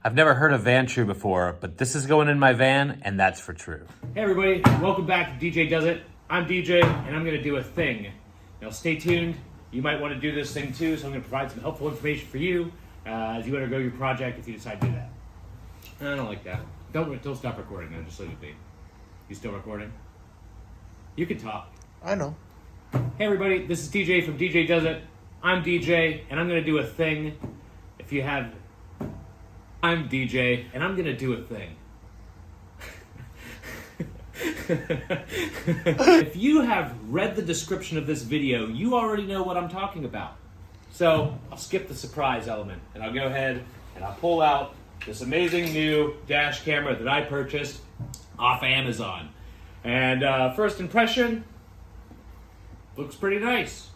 I've never heard of VANTRUE before, but this is going in my van, and that's for true. Hey everybody, welcome back to DJ Does It. I'm DJ, and I'm going to do a thing. Now stay tuned. You might want to do this thing too, so I'm going to provide some helpful information for you as you undergo your project if you decide to do that. I don't like that. Don't stop recording now, just leave it be. You still recording? You can talk. I know. Hey everybody, this is DJ from DJ Does It. I'm DJ, and I'm going to do a thing. If you have... I'm DJ, and I'm going to do a thing. If you have read the description of this video, you already know what I'm talking about. So I'll skip the surprise element, and I'll go ahead and I'll pull out this amazing new dash camera that I purchased off Amazon. And first impression, looks pretty nice.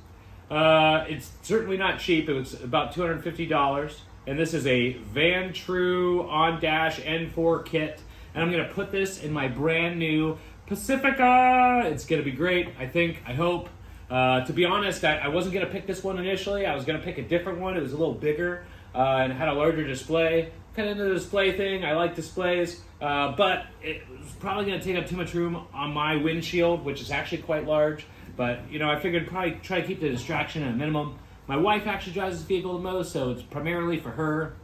It's certainly not cheap. It was about $250. And this is a VANTRUE on-dash N4 kit. And I'm going to put this in my brand new Pacifica. It's going to be great, I think, I hope. To be honest, I wasn't going to pick this one initially. I was going to pick a different one. It was a little bigger and had a larger display. Kind of into the display thing. I like displays. But it was probably going to take up too much room on my windshield, which is actually quite large. But, you know, I figured probably try to keep the distraction at a minimum. My wife actually drives this vehicle the most, so it's primarily for her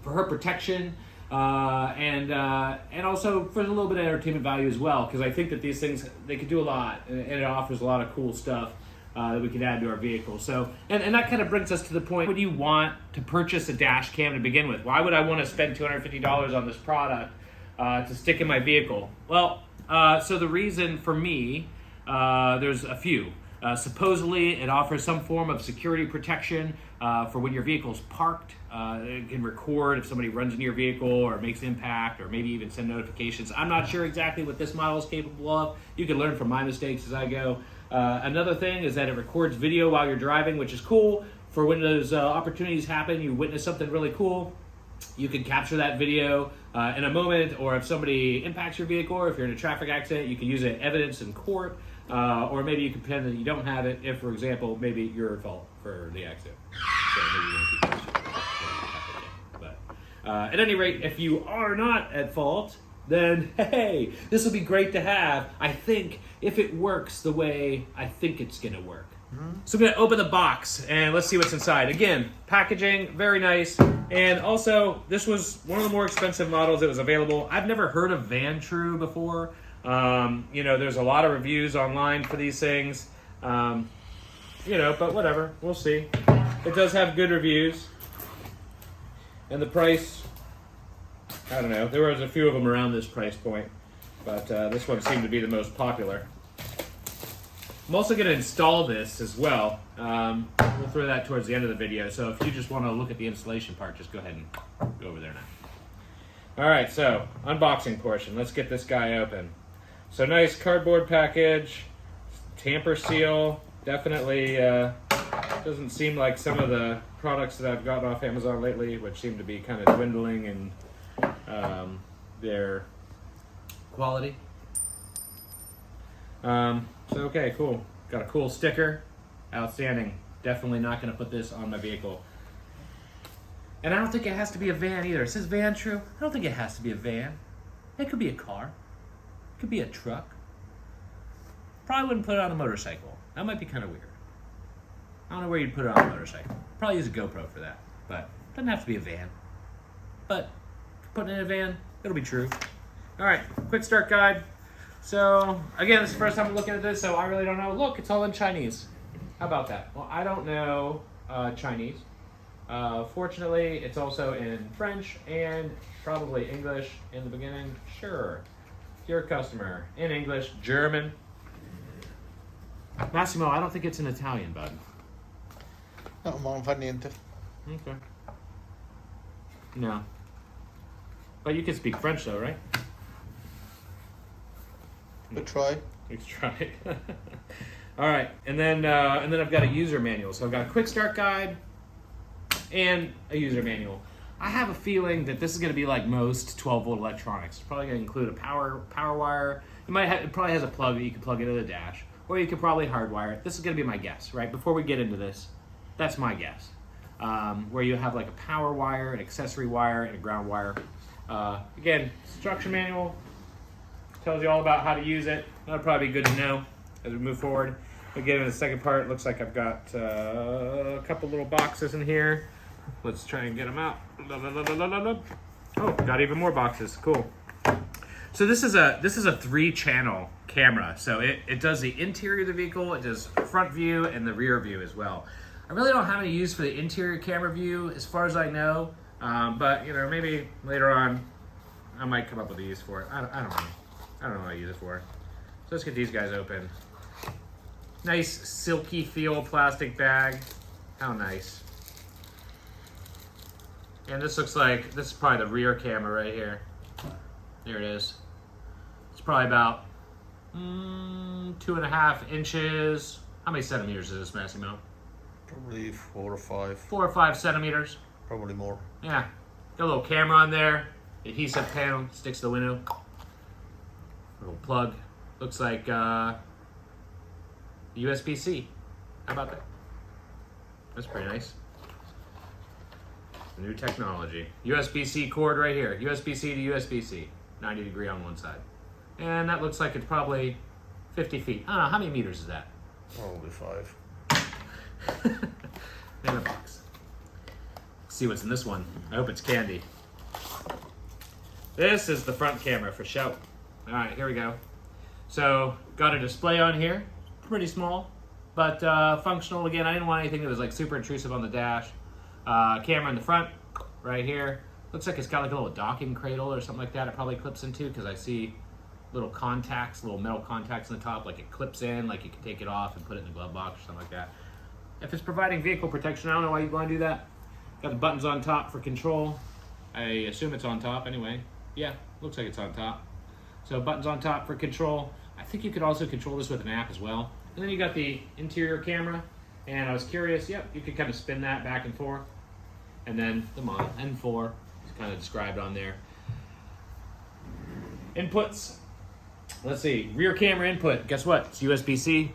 protection, and also for a little bit of entertainment value as well, because I think that these things, they could do a lot, and it offers a lot of cool stuff that we could add to our vehicle. So, and that kind of brings us to the point, would you want to purchase a dash cam to begin with? Why would I want to spend $250 on this product to stick in my vehicle? Well, so the reason for me, there's a few. Supposedly, it offers some form of security protection for when your vehicle's parked. It can record if somebody runs into your vehicle or makes impact, or maybe even send notifications. I'm not sure exactly what this model is capable of. You can learn from my mistakes as I go. Another thing is that it records video while you're driving, which is cool. For when those opportunities happen, you witness something really cool, you can capture that video in a moment, or if somebody impacts your vehicle, or if you're in a traffic accident, you can use it as evidence in court. Or maybe you can pretend that you don't have it if, for example, maybe you're at fault for the accident. So maybe you want to keep that. But at any rate, if you are not at fault, then hey, this will be great to have. I think if it works the way I think it's going to work. So I'm going to open the box and let's see what's inside. Again, packaging, very nice. And also, this was one of the more expensive models that was available. I've never heard of VANTRUE before. You know, there's a lot of reviews online for these things, you know, but whatever, we'll see. It does have good reviews, and the price, I don't know, there was a few of them around this price point, but this one seemed to be the most popular. I'm also going to install this as well. We'll throw that towards the end of the video, so if you just want to look at the installation part, just go ahead and go over there now. All right, so unboxing portion. Let's get this guy open. So nice cardboard package, tamper seal. Definitely doesn't seem like some of the products that I've gotten off Amazon lately, which seem to be kind of dwindling in their quality. So okay, cool. Got a cool sticker. Outstanding. Definitely not going to put this on my vehicle. And I don't think it has to be a van either. It says VANTRUE. I don't think it has to be a van. It could be a car. It could be a truck. Probably wouldn't put it on a motorcycle. That might be kind of weird. I don't know where you'd put it on a motorcycle. Probably use a GoPro for that. But it doesn't have to be a van. But putting it in a van, it'll be true. All right, quick start guide. So again, this is the first time I'm looking at this, so I really don't know. Look, it's all in Chinese. How about that? Well, I don't know Chinese. Fortunately, it's also in French and probably English in the beginning. Sure. Your customer in English, German. Massimo, I don't think it's in Italian, bud. No, ma non fa niente. Okay. No. But you can speak French though, right? We try. Let's try. All right, and then I've got a user manual. So I've got a quick start guide and a user manual. I have a feeling that this is going to be like most 12-volt electronics. It's probably going to include a power wire. It probably has a plug that you can plug into the dash, or you could probably hardwire it. This is going to be my guess, right? Before we get into this, that's my guess. where you have like a power wire, an accessory wire, and a ground wire. Again, instruction manual tells you all about how to use it. That'll probably be good to know as we move forward. Again, in the second part, it looks like I've got a couple little boxes in here. Let's try and get them out. Oh, got even more boxes. Cool. So this is a 3-channel camera. So it does the interior of the vehicle, it does front view, and the rear view as well. I really don't have any use for the interior camera view as far as I know, but you know, maybe later on I might come up with a use for it. I don't know. I don't know what I use it for. So let's get these guys open. Nice silky feel plastic bag. How nice. And this looks like, this is probably the rear camera right here. There it is. It's probably about 2.5 inches. How many centimeters is this, Massimo? Probably 4 or 5. 4 or 5 centimeters. Probably more. Yeah. Got a little camera on there. Adhesive panel sticks to the window. Little plug. Looks like USB-C. How about that? That's pretty nice. New technology. USB-C cord right here. USB-C to USB-C. 90 degree on one side. And that looks like it's probably 50 feet. I don't know, how many meters is that? Probably 5. In a box. Let's see what's in this one. I hope it's candy. This is the front camera for show. All right, here we go. So, got a display on here. Pretty small, but functional. Again, I didn't want anything that was like super intrusive on the dash. Camera in the front, right here. Looks like it's got like a little docking cradle or something like that. It probably clips into, because I see little contacts, little metal contacts on the top, like it clips in, like you can take it off and put it in the glove box or something like that. If it's providing vehicle protection, I don't know why you'd want to do that. Got the buttons on top for control. I assume it's on top anyway. Yeah, looks like it's on top. So buttons on top for control. I think you could also control this with an app as well. And then you got the interior camera. And I was curious, yep, you could kind of spin that back and forth. And then the model, N4, is kind of described on there. Inputs. Let's see, rear camera input. Guess what? It's USB-C.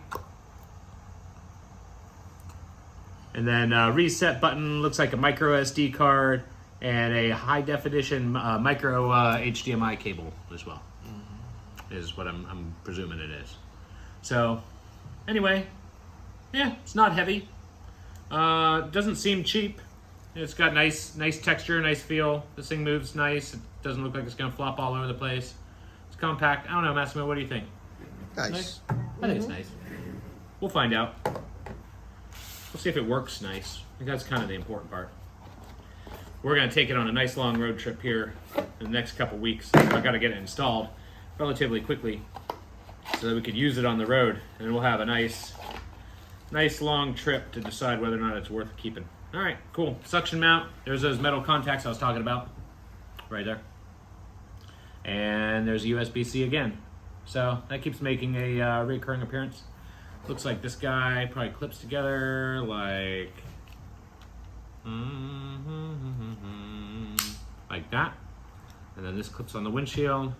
And then reset button looks like a micro SD card and a high definition micro HDMI cable as well. Is what I'm presuming it is. So, anyway, yeah, it's not heavy. Doesn't seem cheap. It's got nice texture, nice feel. This thing moves nice. It doesn't look like it's gonna flop all over the place. It's compact. I don't know, Massimo, what do you think? Nice. I think it's nice. We'll find out. We'll see if it works nice. I think that's kind of the important part. We're gonna take it on a nice long road trip here in the next couple weeks. I gotta get it installed relatively quickly so that we could use it on the road, and we'll have a nice long trip to decide whether or not it's worth keeping. All right, cool. Suction mount. There's those metal contacts I was talking about right there. And there's USB-C again. So that keeps making a recurring appearance. Looks like this guy probably clips together like that. And then this clips on the windshield.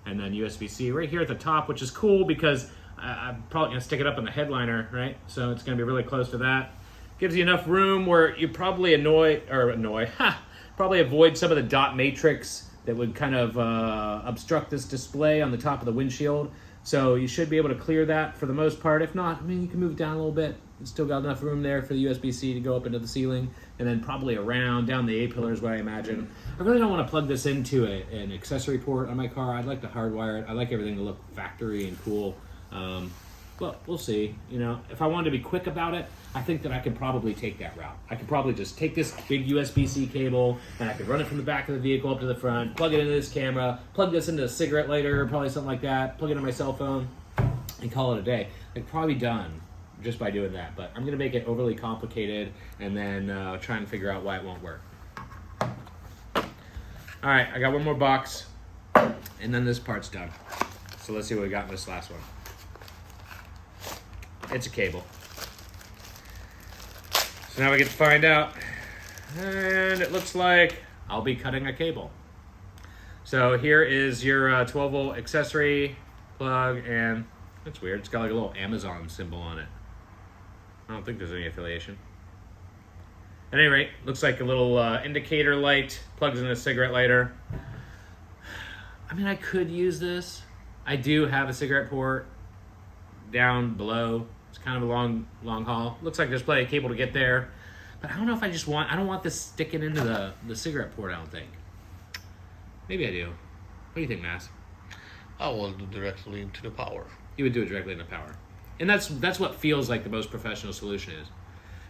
And then USB-C right here at the top, which is cool because I'm probably gonna stick it up on the headliner, right? So it's gonna be really close to that. Gives you enough room where you probably probably avoid some of the dot matrix that would kind of obstruct this display on the top of the windshield. So you should be able to clear that for the most part. If not, I mean, you can move it down a little bit. It's still got enough room there for the USB-C to go up into the ceiling, and then probably around, down the A-pillar is what I imagine. I really don't want to plug this into an accessory port on my car. I'd like to hardwire it. I like everything to look factory and cool. But we'll see. You know, if I wanted to be quick about it, I think that I could probably take that route. I could probably just take this big USB-C cable and I could run it from the back of the vehicle up to the front, plug it into this camera, plug this into a cigarette lighter, probably something like that, plug it into my cell phone, and call it a day. I'd probably be done just by doing that. But I'm going to make it overly complicated and then try and figure out why it won't work. All right, I got one more box, and then this part's done. So let's see what we got in this last one. It's a cable. So now we get to find out. And it looks like I'll be cutting a cable. So here is your 12-volt accessory plug, and that's weird. It's got like a little Amazon symbol on it. I don't think there's any affiliation. At any rate, looks like a little indicator light, plugs in a cigarette lighter. I mean, I could use this. I do have a cigarette port down below. It's kind of a long haul. Looks like there's plenty of cable to get there. But I don't know if I don't want this sticking into the cigarette port, I don't think. Maybe I do. What do you think, Mass? I will do directly into the power. You would do it directly into power. And that's what feels like the most professional solution is.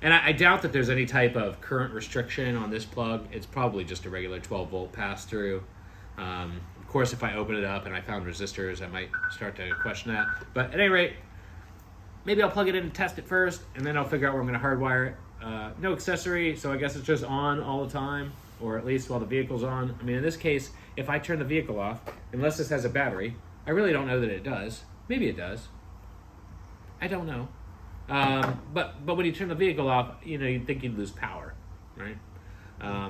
And I doubt that there's any type of current restriction on this plug. It's probably just a regular 12-volt pass-through. Of course, if I open it up and I found resistors, I might start to question that. But at any rate, maybe I'll plug it in and test it first, and then I'll figure out where I'm going to hardwire it. No accessory, so I guess it's just on all the time, or at least while the vehicle's on. I mean, in this case, if I turn the vehicle off, unless this has a battery, I really don't know that it does. Maybe it does. I don't know. But when you turn the vehicle off, you'd think you'd lose power, right?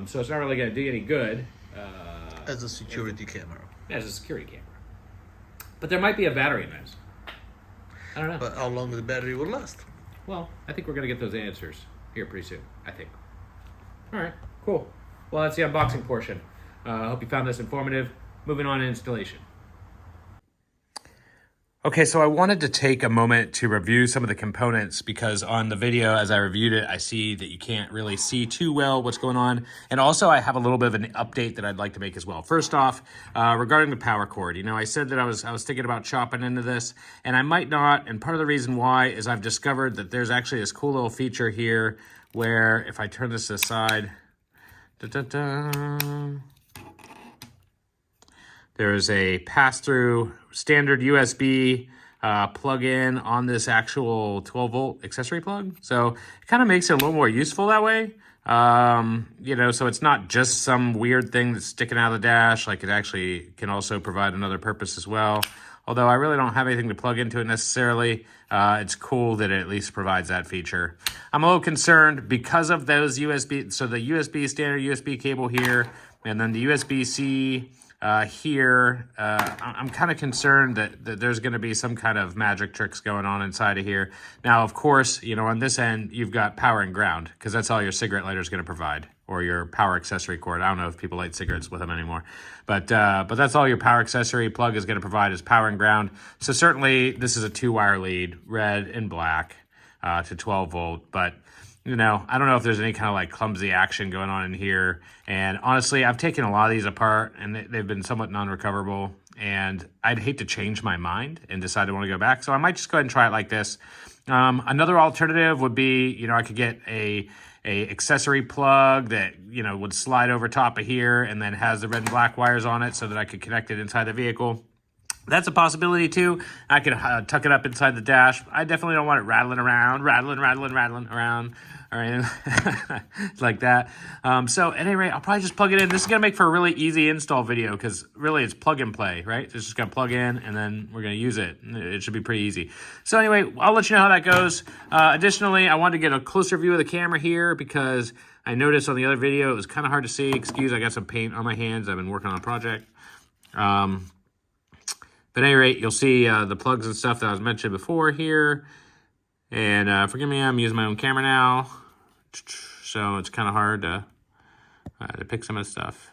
So it's not really going to do you any good. As a security camera. As a security camera. But there might be a battery in this. I don't know. But how long the battery will last? Well, I think we're going to get those answers here pretty soon, I think. All right, cool. Well, that's the unboxing portion. I hope you found this informative. Moving on to installation. Okay, so I wanted to take a moment to review some of the components because on the video, as I reviewed it, I see that you can't really see too well what's going on. And also I have a little bit of an update that I'd like to make as well. First off, regarding the power cord, I said that I was thinking about chopping into this, and I might not. And part of the reason why is I've discovered that there's actually this cool little feature here where if I turn this aside, there's a pass-through standard USB plug-in on this actual 12-volt accessory plug. So it kind of makes it a little more useful that way. So it's not just some weird thing that's sticking out of the dash. Like, it actually can also provide another purpose as well. Although I really don't have anything to plug into it necessarily, it's cool that it at least provides that feature. I'm a little concerned because of those USB, so the USB standard USB cable here, and then the USB-C here, I'm kind of concerned that there's going to be some kind of magic tricks going on inside of here. Now, of course, on this end, you've got power and ground, because that's all your cigarette lighter is going to provide, or your power accessory cord. I don't know if people light cigarettes with them anymore, but that's all your power accessory plug is going to provide is power and ground. So certainly this is a 2-wire lead, red and black, to 12 volt, but I don't know if there's any kind of like clumsy action going on in here. And honestly, I've taken a lot of these apart and they've been somewhat non-recoverable, and I'd hate to change my mind and decide I want to go back. So I might just go ahead and try it like this. Another alternative would be, I could get a accessory plug that, would slide over top of here and then has the red and black wires on it so that I could connect it inside the vehicle. That's a possibility too. I could tuck it up inside the dash. I definitely don't want it rattling around or anything like that. So at any rate, I'll probably just plug it in. This is going to make for a really easy install video because really it's plug and play, right? It's just going to plug in and then we're going to use it. It should be pretty easy. So anyway, I'll let you know how that goes. Additionally, I wanted to get a closer view of the camera here because I noticed on the other video it was kind of hard to see. Excuse, I got some paint on my hands. I've been working on a project. But at any rate, you'll see the plugs and stuff that I was mentioned before here. And forgive me, I'm using my own camera now. So it's kind of hard to pick some of the stuff.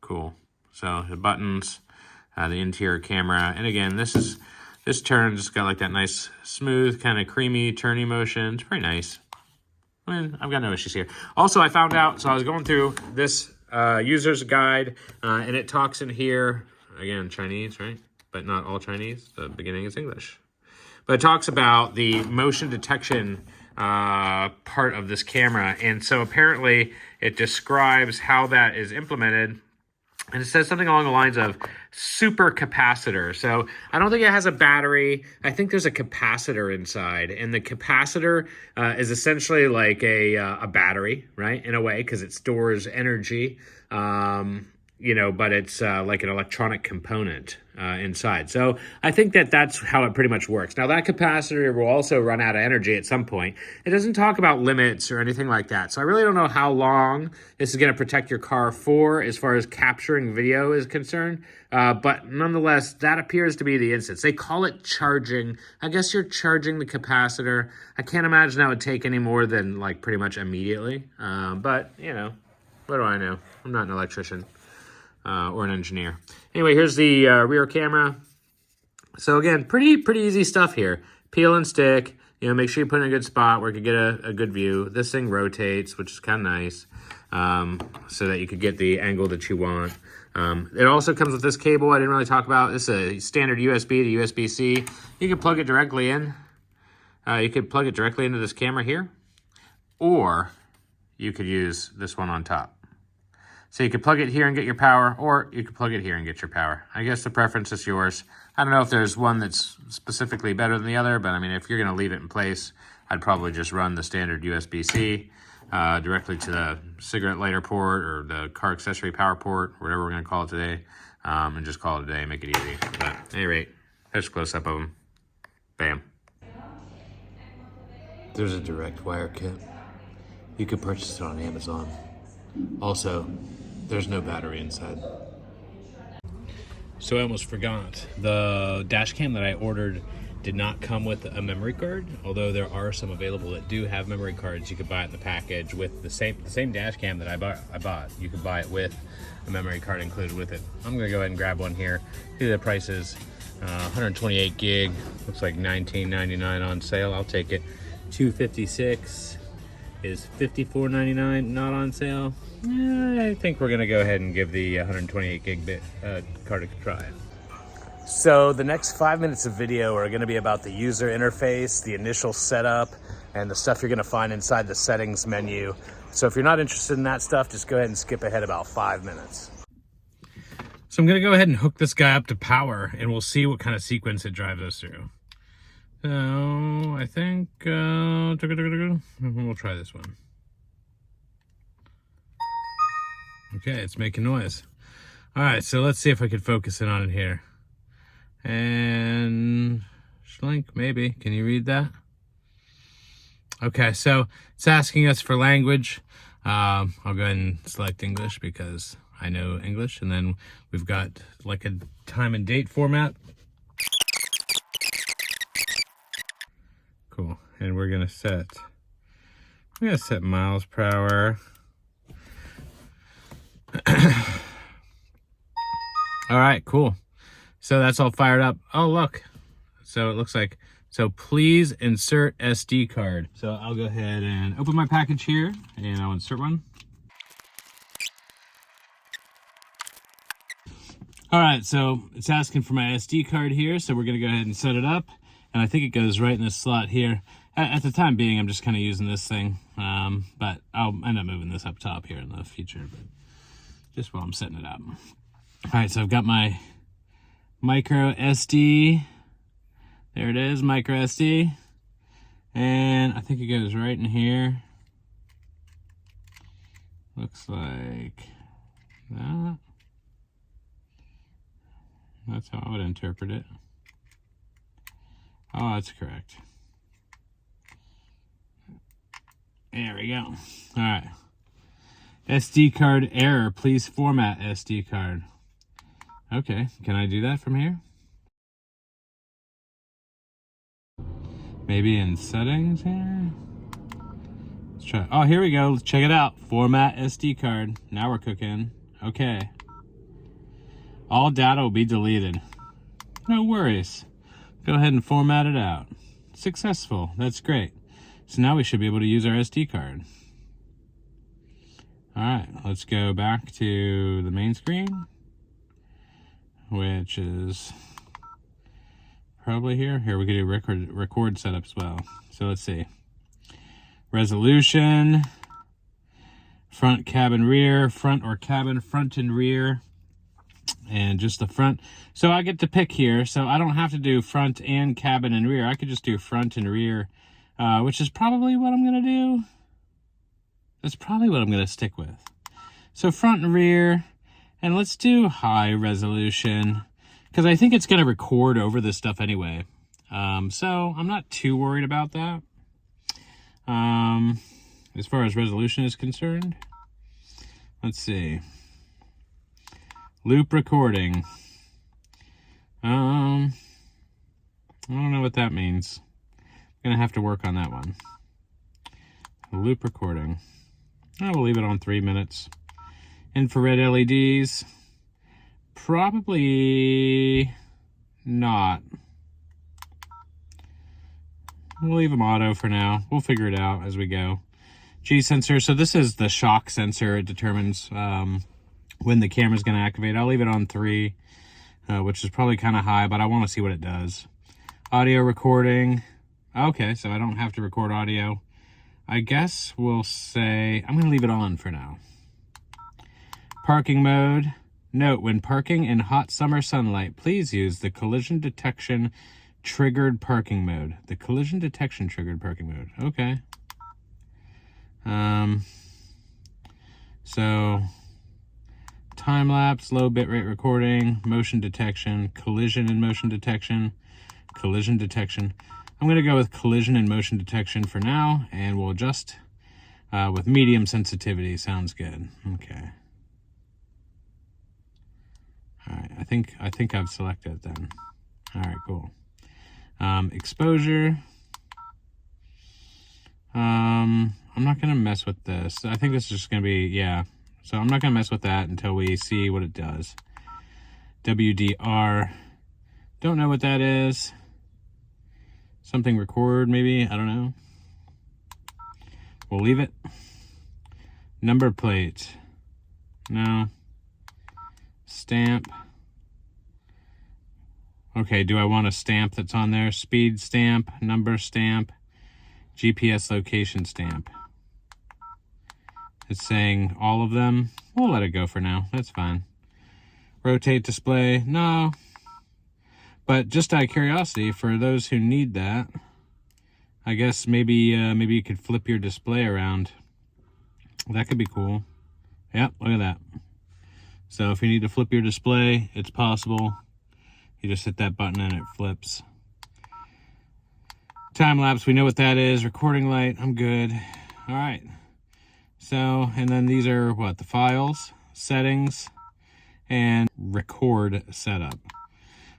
Cool. So the buttons, the interior camera. And again, this turns, it's got like that nice, smooth, kind of creamy turning motion. It's pretty nice. I mean, I've got no issues here. Also, I found out, so I was going through this user's guide, and it talks in here, again, Chinese, right? But not all Chinese. The beginning is English. But it talks about the motion detection part of this camera. And so apparently it describes how that is implemented. And it says something along the lines of super capacitor. So I don't think it has a battery. I think there's a capacitor inside. And the capacitor is essentially like a battery, right? In a way, because it stores energy. you know, but it's like an electronic component inside. So I think that that's how it pretty much works. Now that capacitor will also run out of energy at some point. It doesn't talk about limits or anything like that. So I really don't know how long this is going to protect your car for as far as capturing video is concerned. But nonetheless, that appears to be the instance. They call it charging. I guess you're charging the capacitor. I can't imagine that would take any more than like pretty much immediately. But, you know, what do I know? I'm not an electrician. Or an engineer. Anyway, here's the rear camera. So again, pretty easy stuff here. Peel and stick. You know, make sure you put it in a good spot where you can get a good view. This thing rotates, which is kind of nice, so that you could get the angle that you want. It also comes with this cable I didn't really talk about. This is a standard USB to USB-C. You can plug it directly in. You could plug it directly into this camera here, or you could use this one on top. So you could plug it here and get your power, or you could plug it here and get your power. I guess the preference is yours. I don't know if there's one that's specifically better than the other, but I mean, if you're gonna leave it in place, I'd probably just run the standard USB-C directly to the cigarette lighter port or the car accessory power port, whatever we're gonna call it today, and just call it a day, make it easy. But at any rate, there's a close-up of them. Bam. There's a direct wire kit. You can purchase it on Amazon. Also, there's no battery inside. So I almost forgot. The dash cam that I ordered did not come with a memory card, although there are some available that do have memory cards. You could buy it in the package with the same dash cam that I bought. You could buy it with a memory card included with it. I'm gonna go ahead and grab one here. See the prices. 128 gig, looks like $19.99 on sale. I'll take it. 256 is $54.99, not on sale. I think we're gonna go ahead and give the 128 gig card a try. So the next 5 minutes of video are gonna be about the user interface, the initial setup, and the stuff you're gonna find inside the settings menu. So if you're not interested in that stuff, just go ahead and skip ahead about 5 minutes. So I'm gonna go ahead and hook this guy up to power, and we'll see what kind of sequence it drives us through. So I think we'll try this one. Okay, it's making noise. All right, so let's see if I can focus in on it here. And Schlink, maybe. Can you read that? Okay, so it's asking us for language. I'll go ahead and select English because I know English. And then we've got like a time and date format. Cool. And we're gonna set miles per hour. All right, cool. So that's all fired up. Oh, look. So it looks like, so please insert SD card. So I'll go ahead and open my package here and I'll insert one. All right, so it's asking for my SD card here. So we're gonna go ahead and set it up. And I think it goes right in this slot here. At the time being, I'm just kind of using this thing. But I'll end up moving this up top here in the future, but just while I'm setting it up. All right, so I've got my micro SD. There it is, micro SD. And I think it goes right in here. Looks like that. That's how I would interpret it. Oh, that's correct. There we go. All right. SD card error. Please format SD card. Okay. Can I do that from here? Maybe in settings here? Let's try. Oh, here we go. Let's check it out. Format SD card. Now we're cooking. Okay. All data will be deleted. No worries. Go ahead and format it out. Successful. That's great. So now we should be able to use our SD card. All right, let's go back to the main screen, which is probably here. Here we can do record setup as well. So let's see. Resolution, front, cabin, rear, front or cabin, front and rear. And just the front. So I get to pick here. So I don't have to do front and cabin and rear. I could just do front and rear, which is probably what I'm going to do. That's probably what I'm going to stick with. So front and rear. And let's do high resolution, because I think it's going to record over this stuff anyway. So I'm not too worried about that. As far as resolution is concerned, let's see. Loop recording. I don't know what that means. I'm going to have to work on that one. Loop recording. I will leave it on 3 minutes. Infrared LEDs. Probably not. We'll leave them auto for now. We'll figure it out as we go. G sensor. So this is the shock sensor. It determines when the camera's going to activate. I'll leave it on 3, which is probably kind of high, but I want to see what it does. Audio recording. Okay, so I don't have to record audio. I guess we'll say I'm going to leave it on for now. Parking mode. Note, when parking in hot summer sunlight, please use the collision detection triggered parking mode. The collision detection triggered parking mode. Okay. So time lapse, low bitrate recording, motion detection, collision and motion detection, collision detection. I'm going to go with collision and motion detection for now, and we'll adjust with medium sensitivity. Sounds good. Okay. All right. I think I've selected it then. All right. Cool. Exposure. I'm not going to mess with this. I think this is just going to be, yeah. So I'm not going to mess with that until we see what it does. WDR. Don't know what that is. Something record, maybe. I don't know. We'll leave it. Number plate. No. Stamp. Okay, do I want a stamp that's on there? Speed stamp, number stamp, GPS location stamp. It's saying all of them. We'll let it go for now. That's fine. Rotate display. No. But just out of curiosity, for those who need that, I guess maybe you could flip your display around. That could be cool. Yep, look at that. So if you need to flip your display, it's possible. You just hit that button and it flips. Time lapse, we know what that is. Recording light, I'm good. All right. So, and then these are what? The files, settings, and record setup.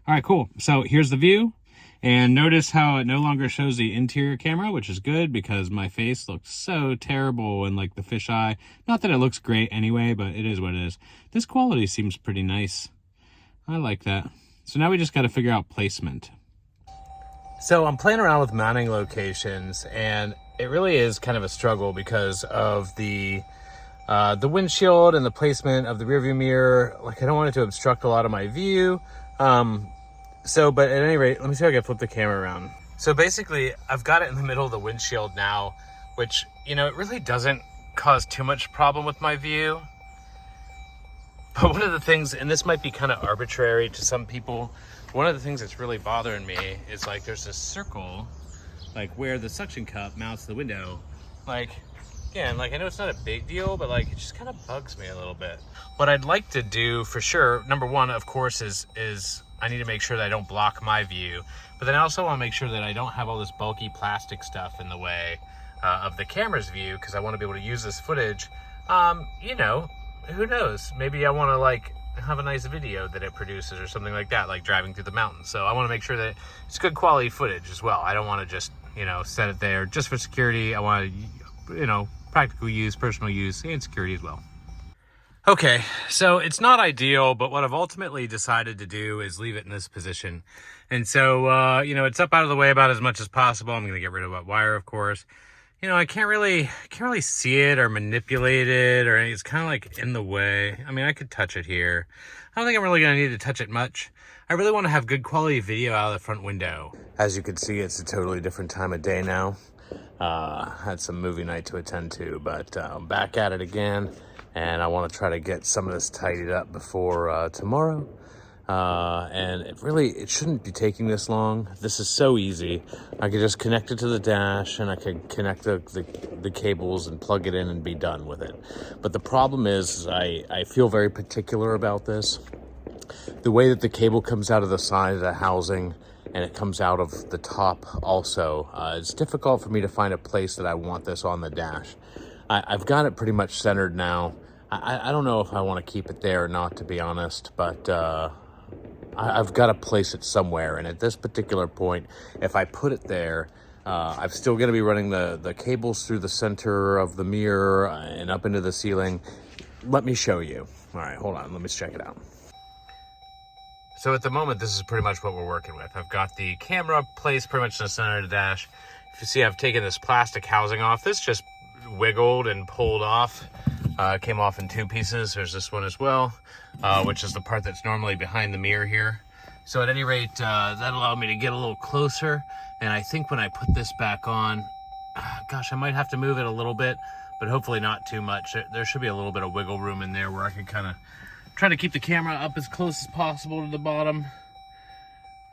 All right, cool. So here's the view. And notice how it no longer shows the interior camera, which is good because my face looks so terrible in like the fisheye. Not that it looks great anyway, but it is what it is. This quality seems pretty nice. I like that. So now we just got to figure out placement. So I'm playing around with mounting locations, and it really is kind of a struggle because of the windshield and the placement of the rearview mirror. Like, I don't want it to obstruct a lot of my view. But at any rate, let me see if I can flip the camera around. So basically, I've got it in the middle of the windshield now, which, you know, it really doesn't cause too much problem with my view. But one of the things, and this might be kind of arbitrary to some people, one of the things that's really bothering me is like there's this circle, like where the suction cup mounts the window. Like, again, like I know it's not a big deal, but like it just kind of bugs me a little bit. What I'd like to do for sure, number one, of course, is I need to make sure that I don't block my view, but then I also want to make sure that I don't have all this bulky plastic stuff in the way of the camera's view, because I want to be able to use this footage. You know, who knows? Maybe I want to like have a nice video that it produces or something like that, like driving through the mountains. So I want to make sure that it's good quality footage as well. I don't want to just, you know, set it there just for security. I want to, you know, practical use, personal use, and security as well. Okay, so it's not ideal, but what I've ultimately decided to do is leave it in this position. And so, you know, it's up out of the way about as much as possible. I'm going to get rid of that wire, of course. You know, I can't really see it or manipulate it, or it's kind of like in the way. I mean, I could touch it here. I don't think I'm really going to need to touch it much. I really want to have good quality video out of the front window. As you can see, it's a totally different time of day now. Had some movie night to attend to, but I'm back at it again. And I want to try to get some of this tidied up before tomorrow. And it shouldn't be taking this long. This is so easy. I could just connect it to the dash, and I could connect the cables and plug it in and be done with it. But the problem is I feel very particular about this. The way that the cable comes out of the side of the housing and it comes out of the top also, it's difficult for me to find a place that I want this on the dash. I've got it pretty much centered now. I don't know if I want to keep it there or not, to be honest, but I've got to place it somewhere. And at this particular point, if I put it there, I'm still going to be running the cables through the center of the mirror and up into the ceiling. Let me show you. All right, hold on. Let me check it out. So at the moment, this is pretty much what we're working with. I've got the camera placed pretty much in the center of the dash. If you see, I've taken this plastic housing off. This just wiggled and pulled off. It came off in two pieces. There's this one as well, which is the part that's normally behind the mirror here. So at any rate, that allowed me to get a little closer. And I think when I put this back on, gosh, I might have to move it a little bit, but hopefully not too much. There should be a little bit of wiggle room in there where I can kind of try to keep the camera up as close as possible to the bottom.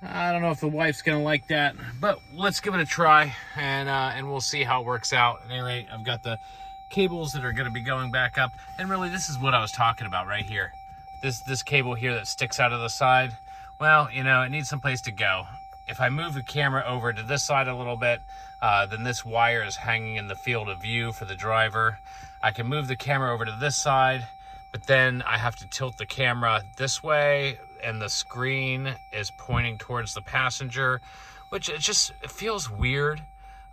I don't know if the wife's gonna like that, but let's give it a try, and we'll see how it works out. At any rate, I've got the cables that are gonna be going back up, and really this is what I was talking about right here. This cable here that sticks out of the side, well, you know, it needs some place to go. If I move the camera over to this side a little bit, then this wire is hanging in the field of view for the driver. I can move the camera over to this side, but then I have to tilt the camera this way, and the screen is pointing towards the passenger, which it feels weird.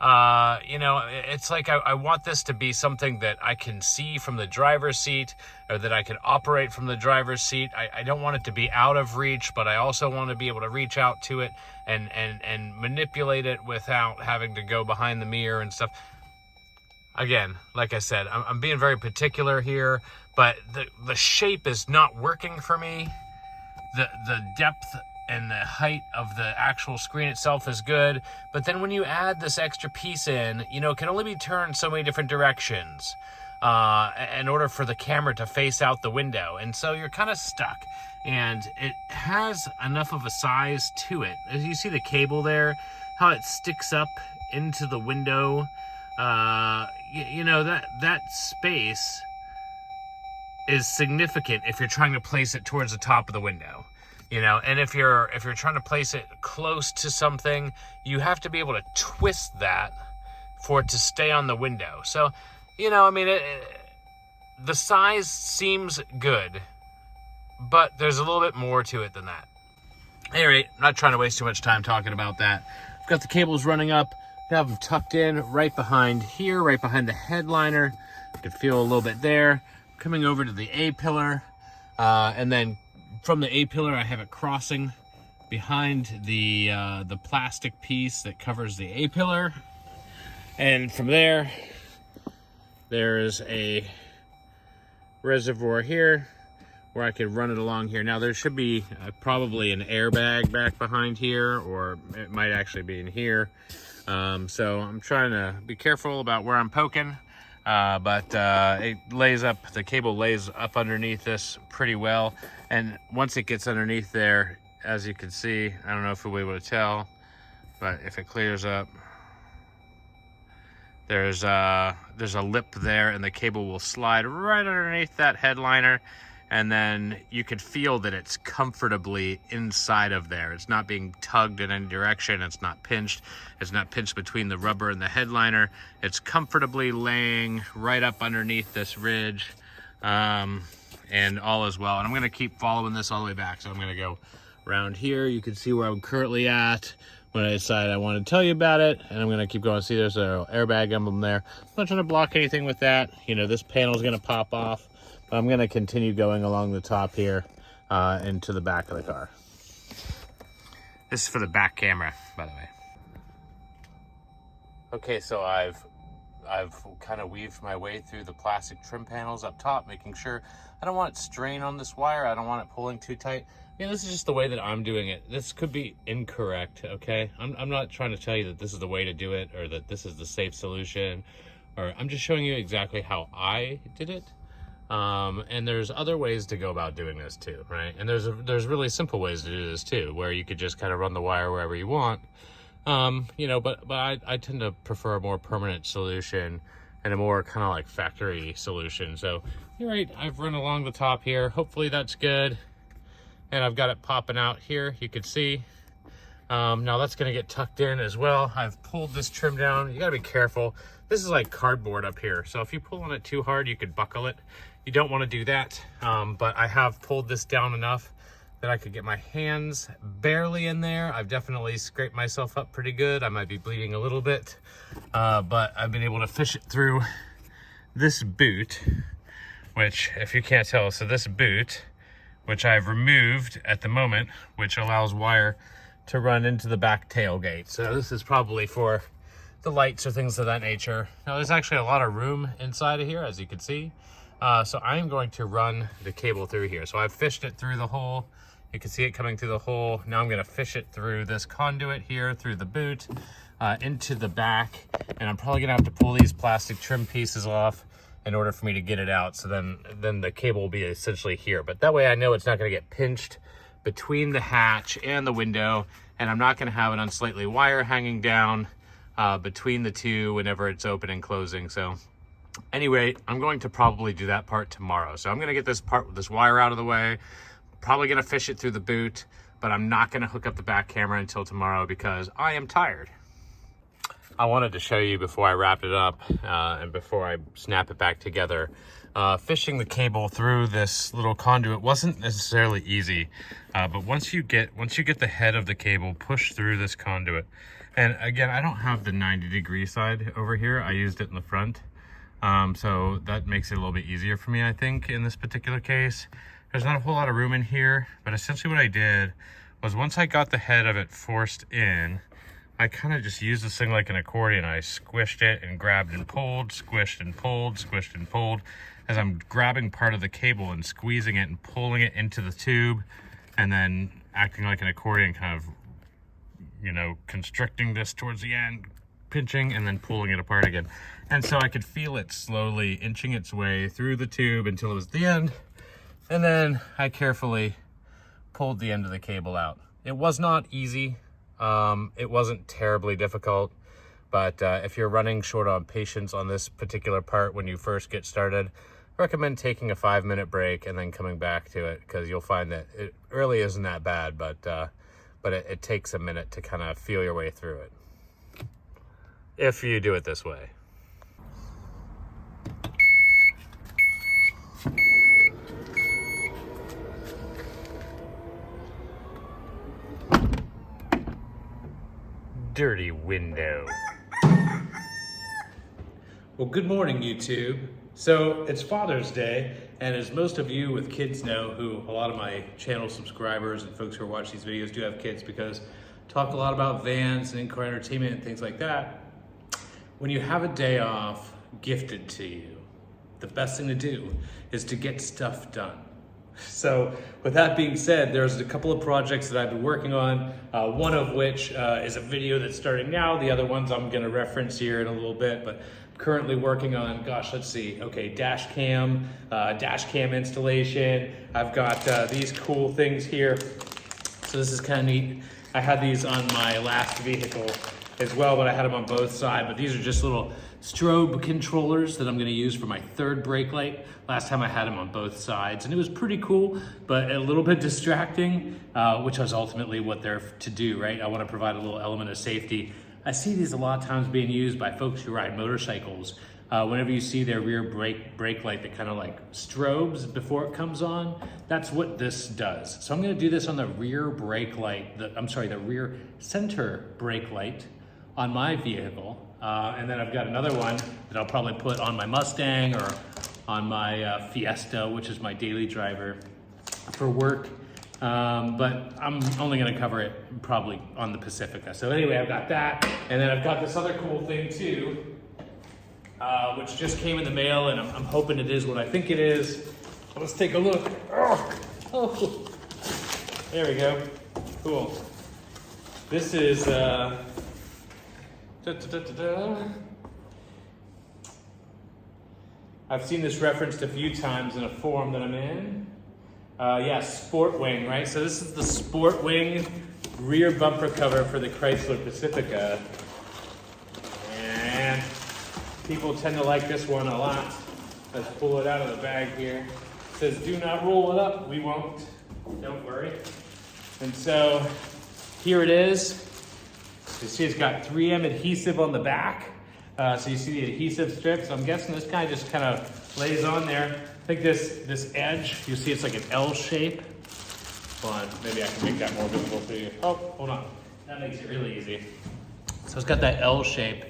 You know, it's like I want this to be something that I can see from the driver's seat, or that I can operate from the driver's seat. I don't want it to be out of reach, but I also want to be able to reach out to it and manipulate it without having to go behind the mirror and stuff. Again, like I said, I'm being very particular here, but the shape is not working for me. The depth and the height of the actual screen itself is good, but then when you add this extra piece in, you know, it can only be turned so many different directions in order for the camera to face out the window, and so you're kind of stuck. And it has enough of a size to it. As you see the cable there, how it sticks up into the window, you know, that space is significant if you're trying to place it towards the top of the window, you know. And if you're trying to place it close to something, you have to be able to twist that for it to stay on the window. So, you know, I mean, the size seems good, but there's a little bit more to it than that. Anyway, I'm not trying to waste too much time talking about that. I've got the cables running up. I have them tucked in right behind here, right behind the headliner. I can feel a little bit there. Coming over to the A-pillar, and then from the A-pillar, I have it crossing behind the plastic piece that covers the A-pillar. And from there, there's a reservoir here where I could run it along here. Now there should be probably an airbag back behind here, or it might actually be in here. So I'm trying to be careful about where I'm poking, but it lays up, the cable lays up underneath this pretty well. And once it gets underneath there, as you can see, I don't know if we'll be able to tell, but if it clears up, there's a lip there, and the cable will slide right underneath that headliner. And then you could feel that it's comfortably inside of there. It's not being tugged in any direction. It's not pinched. It's not pinched between the rubber and the headliner. It's comfortably laying right up underneath this ridge, and all is well. And I'm gonna keep following this all the way back. So I'm gonna go around here. You can see where I'm currently at when I decide I want to tell you about it. And I'm gonna keep going. See, there's an airbag emblem there. I'm not trying to block anything with that. You know, this panel is gonna pop off. I'm going to continue going along the top here into the back of the car. This is for the back camera, by the way. Okay, so I've kind of weaved my way through the plastic trim panels up top, making sure I don't want it strain on this wire. I don't want it pulling too tight. Yeah, this is just the way that I'm doing it. This could be incorrect, okay? I'm not trying to tell you that this is the way to do it, or that this is the safe solution, or I'm just showing you exactly how I did it. And there's other ways to go about doing this too, right? And there's really simple ways to do this too, where you could just kind of run the wire wherever you want. You know, but I tend to prefer a more permanent solution and a more kind of like factory solution. So you're right, I've run along the top here. Hopefully that's good. And I've got it popping out here, you can see. Now that's gonna get tucked in as well. I've pulled this trim down. You gotta be careful. This is like cardboard up here. So if you pull on it too hard, you could buckle it. You don't wanna do that. But I have pulled this down enough that I could get my hands barely in there. I've definitely scraped myself up pretty good. I might be bleeding a little bit, but I've been able to fish it through this boot, which if you can't tell, so this boot, which I've removed at the moment, which allows wire to run into the back tailgate. So this is probably for the lights or things of that nature. Now there's actually a lot of room inside of here, as you can see. So I am going to run the cable through here. So I've fished it through the hole. You can see it coming through the hole. Now I'm gonna fish it through this conduit here, through the boot, into the back. And I'm probably gonna have to pull these plastic trim pieces off in order for me to get it out. So then the cable will be essentially here. But that way I know it's not gonna get pinched between the hatch and the window. And I'm not gonna have an unsightly wire hanging down between the two whenever it's open and closing. So anyway, I'm going to probably do that part tomorrow. So I'm gonna get this part with this wire out of the way. Probably gonna fish it through the boot, but I'm not gonna hook up the back camera until tomorrow because I am tired. I wanted to show you before I wrap it up and before I snap it back together. Fishing the cable through this little conduit wasn't necessarily easy, but once you get the head of the cable pushed through this conduit, and again, I don't have the 90-degree side over here. I used it in the front, so that makes it a little bit easier for me, I think, in this particular case. There's not a whole lot of room in here, but essentially what I did was once I got the head of it forced in, I kind of just used this thing like an accordion. I squished it and grabbed and pulled, squished and pulled, squished and pulled, as I'm grabbing part of the cable and squeezing it and pulling it into the tube, and then acting like an accordion, kind of, you know, constricting this towards the end, pinching, and then pulling it apart again. And so I could feel it slowly inching its way through the tube until it was the end. And then I carefully pulled the end of the cable out. It was not easy. It wasn't terribly difficult, but if you're running short on patience on this particular part when you first get started, I recommend taking a 5-minute break and then coming back to it, because you'll find that it really isn't that bad, but it takes a minute to kind of feel your way through it, if you do it this way. Dirty window. Well, good morning, YouTube. So it's Father's Day, and as most of you with kids know, who a lot of my channel subscribers and folks who are watching these videos do have kids, because I talk a lot about vans and in-car entertainment and things like that. When you have a day off gifted to you, the best thing to do is to get stuff done. So with that being said, there's a couple of projects that I've been working on, one of which is a video that's starting now. The other ones I'm gonna reference here in a little bit, but I'm currently working on, gosh, let's see, okay, dash cam installation. I've got these cool things here. So this is kind of neat. I had these on my last vehicle as well, but I had them on both sides. But these are just little strobe controllers that I'm gonna use for my third brake light. Last time I had them on both sides, and it was pretty cool, but a little bit distracting, which was ultimately what they're to do, right? I wanna provide a little element of safety. I see these a lot of times being used by folks who ride motorcycles. Whenever you see their rear brake light that kind of like strobes before it comes on, that's what this does. So I'm gonna do this on the rear brake light, the rear center brake light on my vehicle. And then I've got another one that I'll probably put on my Mustang or on my Fiesta, which is my daily driver for work. But I'm only gonna cover it probably on the Pacifica. So anyway, I've got that. And then I've got this other cool thing too, which just came in the mail, and I'm hoping it is what I think it is. So let's take a look. Oh, there we go. Cool. This is, I've seen this referenced a few times in a forum that I'm in. Yeah, Sport Wing, right? So this is the Sport Wing rear bumper cover for the Chrysler Pacifica. And people tend to like this one a lot. Let's pull it out of the bag here. It says, do not roll it up. We won't. Don't worry. And so here it is. You see it's got 3M adhesive on the back. So you see the adhesive strips. I'm guessing this guy just kind of lays on there. I think this edge, you see it's like an L shape. Hold on, maybe I can make that more visible for you. Oh, hold on. That makes it really easy. So it's got that L shape.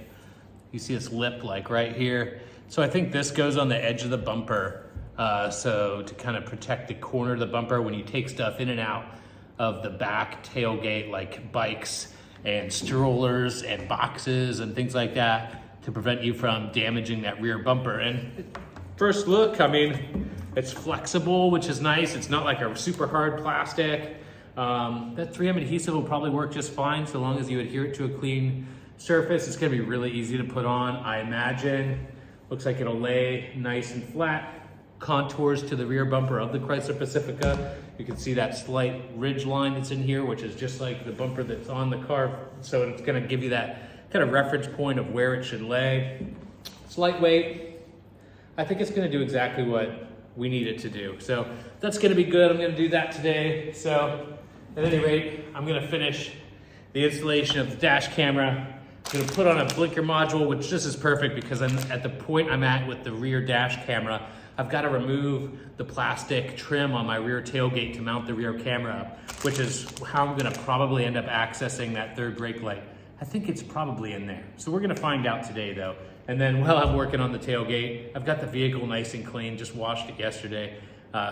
You see its lip like right here. So I think this goes on the edge of the bumper. So to kind of protect the corner of the bumper when you take stuff in and out of the back tailgate, like bikes and strollers and boxes and things like that, to prevent you from damaging that rear bumper. And first look, I mean, it's flexible, which is nice. It's not like a super hard plastic. That 3M adhesive will probably work just fine so long as you adhere it to a clean surface. It's gonna be really easy to put on, I imagine. Looks like it'll lay nice and flat. Contours to the rear bumper of the Chrysler Pacifica. You can see that slight ridge line that's in here, which is just like the bumper that's on the car. So it's gonna give you that kind of reference point of where it should lay. It's lightweight. I think it's gonna do exactly what we need it to do. So that's gonna be good. I'm gonna do that today. So at any rate, I'm gonna finish the installation of the dash camera. I'm gonna put on a blinker module, which this is perfect because I'm at the point I'm at with the rear dash camera. I've got to remove the plastic trim on my rear tailgate to mount the rear camera up, which is how I'm gonna probably end up accessing that third brake light. I think it's probably in there. So we're gonna find out today though. And then while I'm working on the tailgate, I've got the vehicle nice and clean, just washed it yesterday.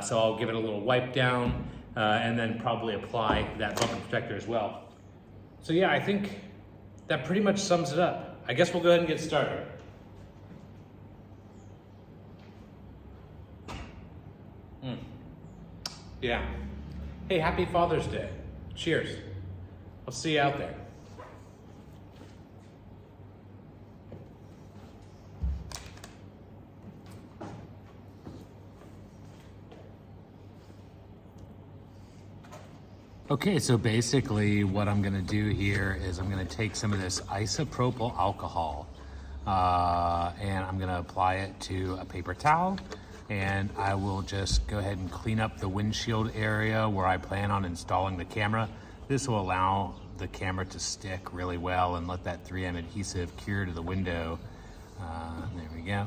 So I'll give it a little wipe down and then probably apply that bumper protector as well. So yeah, I think that pretty much sums it up. I guess we'll go ahead and get started. Yeah. Hey, happy Father's Day. Cheers. I'll see you out there. Okay, so basically what I'm gonna do here is I'm gonna take some of this isopropyl alcohol and I'm gonna apply it to a paper towel, and I will just go ahead and clean up the windshield area where I plan on installing the camera. This will allow the camera to stick really well and let that 3M adhesive cure to the window. There we go.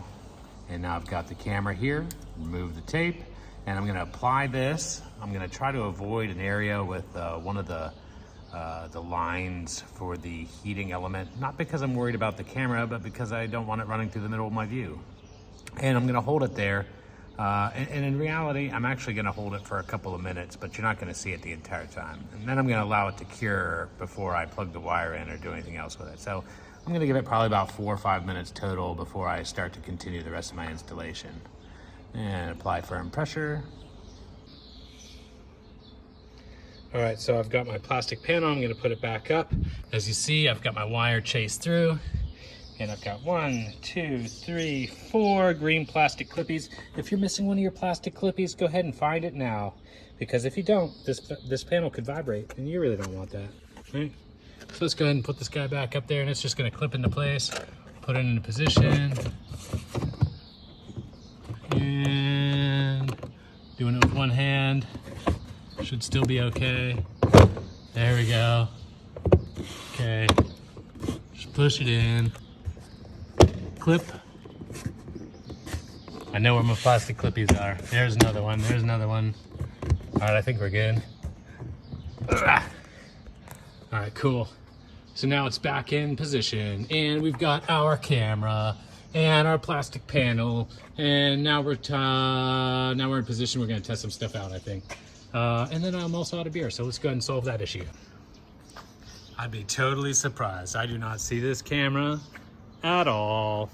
And now I've got the camera here, remove the tape, and I'm gonna apply this. I'm gonna try to avoid an area with one of the lines for the heating element, not because I'm worried about the camera, but because I don't want it running through the middle of my view. And I'm gonna hold it there. And in reality, I'm actually gonna hold it for a couple of minutes, but you're not gonna see it the entire time. And then I'm gonna allow it to cure before I plug the wire in or do anything else with it. So I'm gonna give it probably about 4 or 5 minutes total before I start to continue the rest of my installation. And apply firm pressure. All right, so I've got my plastic panel. I'm gonna put it back up. As you see, I've got my wire chased through. And I've got 1, 2, 3, 4 green plastic clippies. If you're missing one of your plastic clippies, go ahead and find it now. Because if you don't, this panel could vibrate, and you really don't want that, right? So let's go ahead and put this guy back up there, and it's just gonna clip into place. Put it into position. And doing it with one hand. Should still be okay. There we go. Okay. Just push it in. Clip. I know where my plastic clippies are. There's another one. There's another one. All right, I think we're good. All right, cool. So now it's back in position, and we've got our camera and our plastic panel, and now we're in position. We're gonna test some stuff out, I think. And then I'm also out of beer, so let's go ahead and solve that issue. I'd be totally surprised. I do not see this camera at all.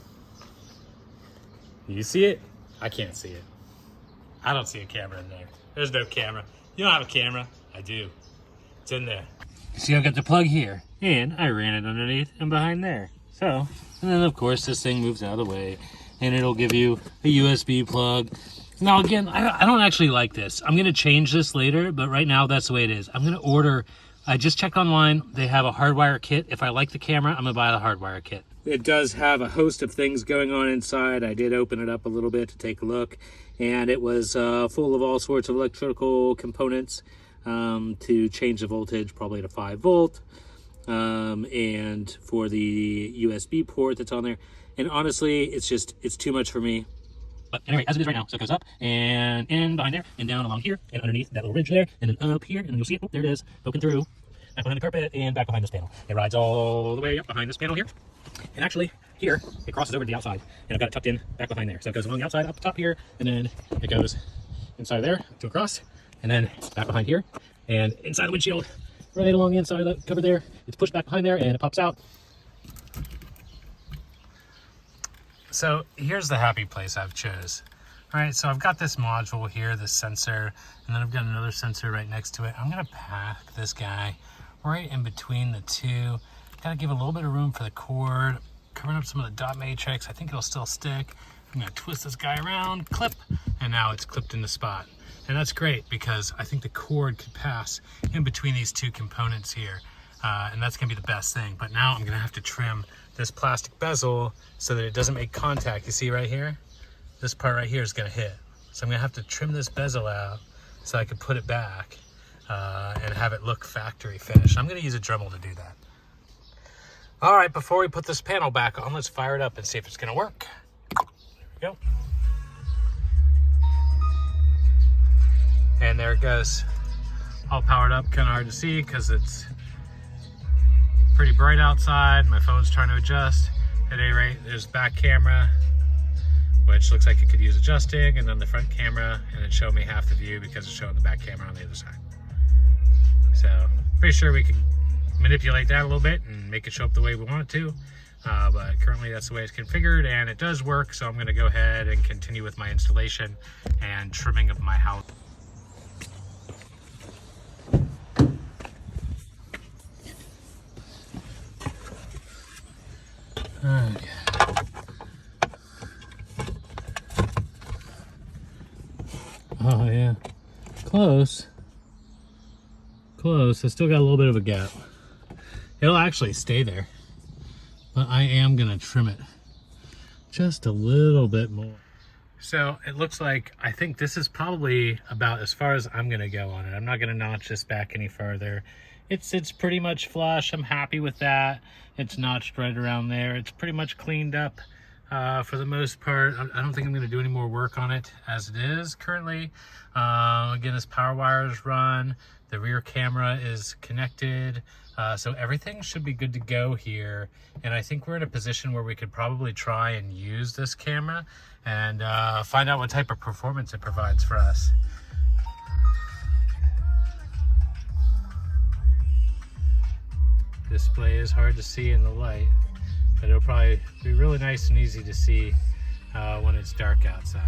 You see it? I can't see it. I don't see a camera in there. There's no camera. You don't have a camera? I do. It's in there. See, I've got the plug here, and I ran it underneath and behind there. So, and then of course this thing moves out of the way, and it'll give you a USB plug. Now again, I don't actually like this. I'm gonna change this later, but right now that's the way it is. I'm gonna order, I just checked online, they have a hardwire kit. If I like the camera, I'm gonna buy the hardwire kit. It does have a host of things going on inside. I did open it up a little bit to take a look, and it was full of all sorts of electrical components to change the voltage, probably to 5 volt. And for the USB port that's on there, and honestly it's too much for me. But anyway, as it is right now, so it goes up and in behind there and down along here and underneath that little ridge there and then up here, and then you'll see it. Oh, there it is, poking through back behind the carpet and back behind this panel. It rides all the way up behind this panel here, and actually here it crosses over to the outside, and I've got it tucked in back behind there. So it goes along the outside up top here, and then it goes inside there to across, and then back behind here and inside the windshield. Right along the inside of that cover there, it's pushed back behind there and it pops out. So here's the happy place I've chose. All right, so I've got this module here, this sensor, and then I've got another sensor right next to it. I'm gonna pack this guy right in between the two. Gotta give a little bit of room for the cord, covering up some of the dot matrix. I think it'll still stick. I'm gonna twist this guy around, clip, and now it's clipped in the spot. And that's great because I think the cord could pass in between these two components here. And that's gonna be the best thing. But now I'm gonna have to trim this plastic bezel so that it doesn't make contact. You see right here? This part right here is gonna hit. So I'm gonna have to trim this bezel out so I can put it back and have it look factory finished. I'm gonna use a Dremel to do that. All right, before we put this panel back on, let's fire it up and see if it's gonna work. There we go. And there it goes, all powered up. Kind of hard to see because it's pretty bright outside. My phone's trying to adjust. At any rate, there's back camera, which looks like it could use adjusting, and then the front camera, and it showed me half the view because it's showing the back camera on the other side. So pretty sure we can manipulate that a little bit and make it show up the way we want it to. But currently that's the way it's configured, and it does work. So I'm gonna go ahead and continue with my installation and trimming of my house. Okay. Oh yeah, close. Close. I still got a little bit of a gap. It'll actually stay there, but I am gonna trim it just a little bit more. So it looks like, I think this is probably about as far as I'm gonna go on it. I'm not gonna notch this back any further. It's pretty much flush. I'm happy with that. It's notched right around there. It's pretty much cleaned up for the most part. I don't think I'm going to do any more work on it as it is currently. Again, this power wire is run. The rear camera is connected. So everything should be good to go here. And I think we're in a position where we could probably try and use this camera and find out what type of performance it provides for us. Display is hard to see in the light, but it'll probably be really nice and easy to see when it's dark outside.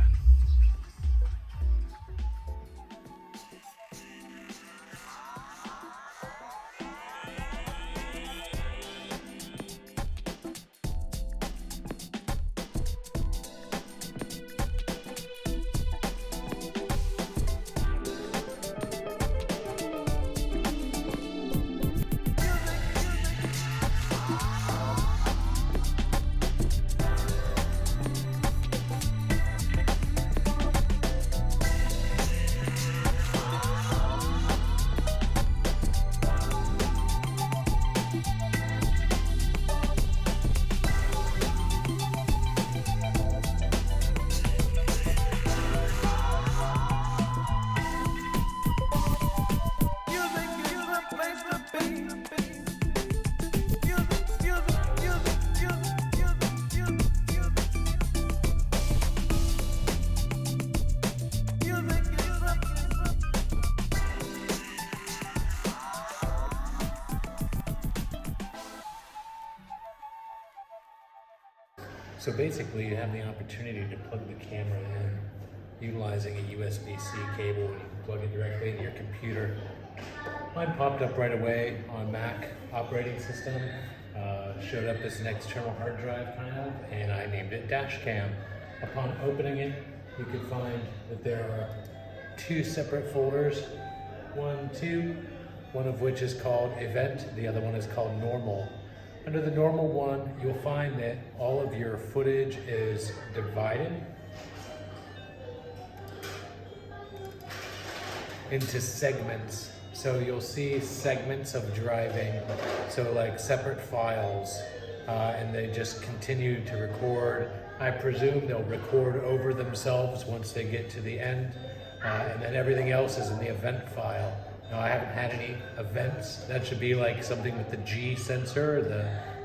So basically you have the opportunity to plug the camera in utilizing a USB-C cable, and you can plug it directly into your computer. Mine popped up right away on Mac operating system. Showed up as an external hard drive kind of, and I named it Dashcam. Upon opening it, you can find that there are 2 separate folders. 1, 2, one of which is called Event, the other one is called Normal. Under the Normal one, you'll find that all of your footage is divided into segments. So you'll see segments of driving, so like separate files, and they just continue to record. I presume they'll record over themselves once they get to the end, and then everything else is in the event file. Now, I haven't had any events. That should be like something with the G sensor,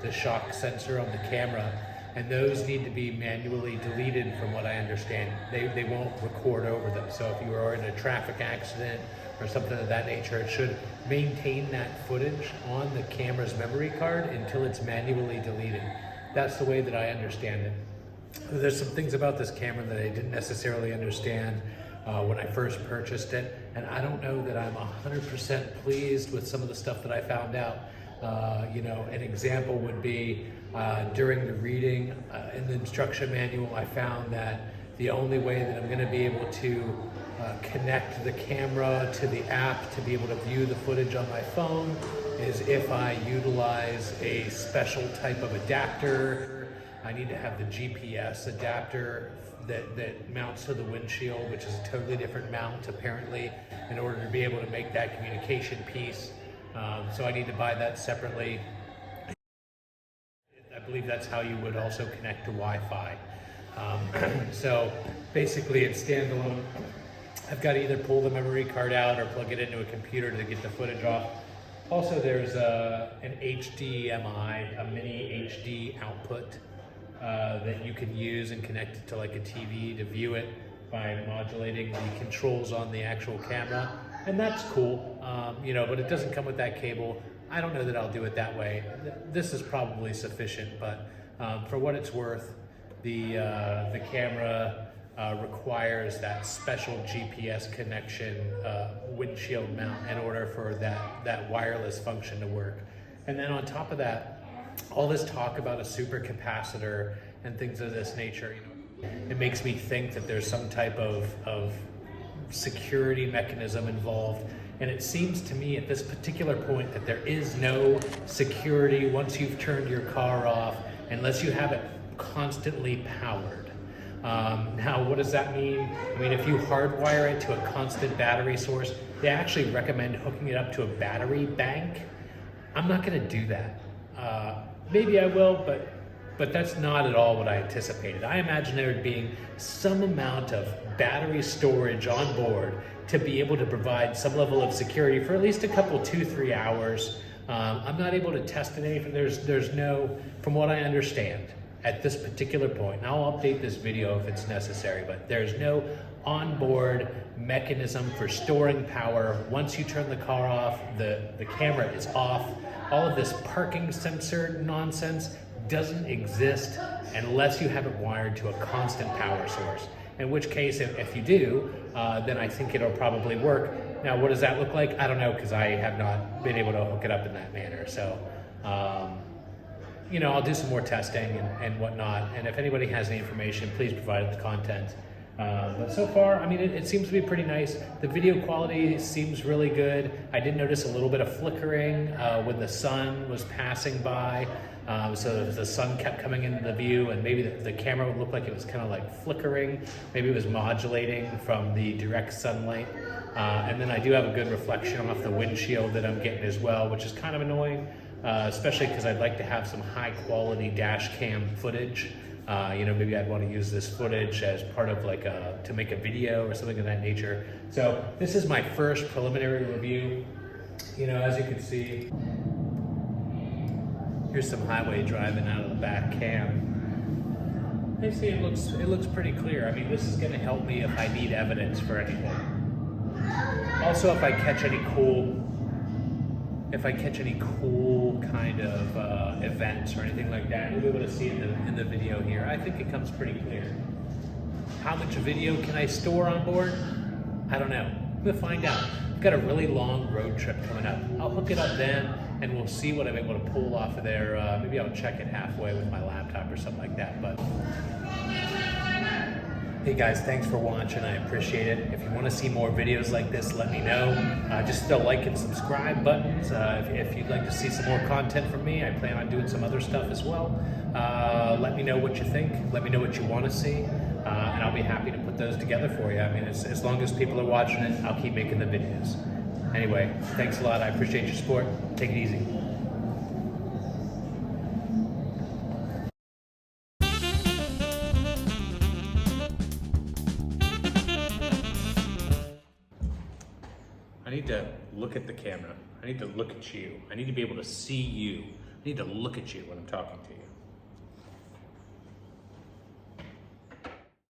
the shock sensor on the camera, and those need to be manually deleted from what I understand. They won't record over them. So if you are in a traffic accident or something of that nature, it should maintain that footage on the camera's memory card until it's manually deleted. That's the way that I understand it. There's some things about this camera that I didn't necessarily understand when I first purchased it, and I don't know that I'm 100% pleased with some of the stuff that I found out. You know, an example would be during the reading in the instruction manual, I found that the only way that I'm going to be able to connect the camera to the app to be able to view the footage on my phone is if I utilize a special type of adapter. I need to have the GPS adapter that mounts to the windshield, which is a totally different mount apparently, in order to be able to make that communication piece. So I need to buy that separately. I believe that's how you would also connect to Wi-Fi. So basically it's standalone. I've got to either pull the memory card out or plug it into a computer to get the footage off. Also, there's an HDMI, a mini HD output that you can use and connect it to like a TV to view it by modulating the controls on the actual camera. And that's cool, you know, but it doesn't come with that cable. I don't know that I'll do it that way. This is probably sufficient, but for what it's worth, the camera requires that special GPS connection windshield mount in order for that wireless function to work. And then on top of that, all this talk about a super capacitor and things of this nature, you know, it makes me think that there's some type of security mechanism involved. And it seems to me at this particular point that there is no security once you've turned your car off, unless you have it constantly powered. Now, what does that mean? I mean, if you hardwire it to a constant battery source, they actually recommend hooking it up to a battery bank. I'm not gonna do that. Maybe I will, but that's not at all what I anticipated. I imagined there being some amount of battery storage on board to be able to provide some level of security for at least a couple, 2-3 hours. I'm not able to test it anything. There's no, from what I understand at this particular point, and I'll update this video if it's necessary, but there's no onboard mechanism for storing power. Once you turn the car off, the camera is off. All of this parking sensor nonsense doesn't exist unless you have it wired to a constant power source. In which case, if you do, then I think it'll probably work. Now, what does that look like? I don't know, because I have not been able to hook it up in that manner. So, you know, I'll do some more testing and whatnot. And if anybody has any information, please provide the content. But so far, I mean, it seems to be pretty nice. The video quality seems really good. I did notice a little bit of flickering when the sun was passing by. So the sun kept coming into the view, and maybe the camera would look like it was kind of like flickering. Maybe it was modulating from the direct sunlight. And then I do have a good reflection off the windshield that I'm getting as well, which is kind of annoying, especially because I'd like to have some high quality dash cam footage. You know, maybe I'd want to use this footage as part of like to make a video or something of that nature. So this is my first preliminary review. You know, as you can see, here's some highway driving out of the back cam. You see, it looks pretty clear. I mean, this is going to help me if I need evidence for anything. Also, if I catch any cool kind of events or anything like that, you'll be able to see it in the video here. I think it comes pretty clear. How much video can I store on board? I don't know. We'll find out. I've got a really long road trip coming up. I'll hook it up then, and we'll see what I'm able to pull off of there. Maybe I'll check it halfway with my laptop or something like that. But Hey guys, thanks for watching. I appreciate it. If you want to see more videos like this, let me know. Just hit the like and subscribe buttons. If you'd like to see some more content from me, I plan on doing some other stuff as well. Let me know what you think. Let me know what you want to see. And I'll be happy to put those together for you. I mean, as long as people are watching it, I'll keep making the videos. Anyway, thanks a lot. I appreciate your support. Take it easy. I need to look at the camera. I need to look at you. I need to be able to see you. I need to look at you when I'm talking to you.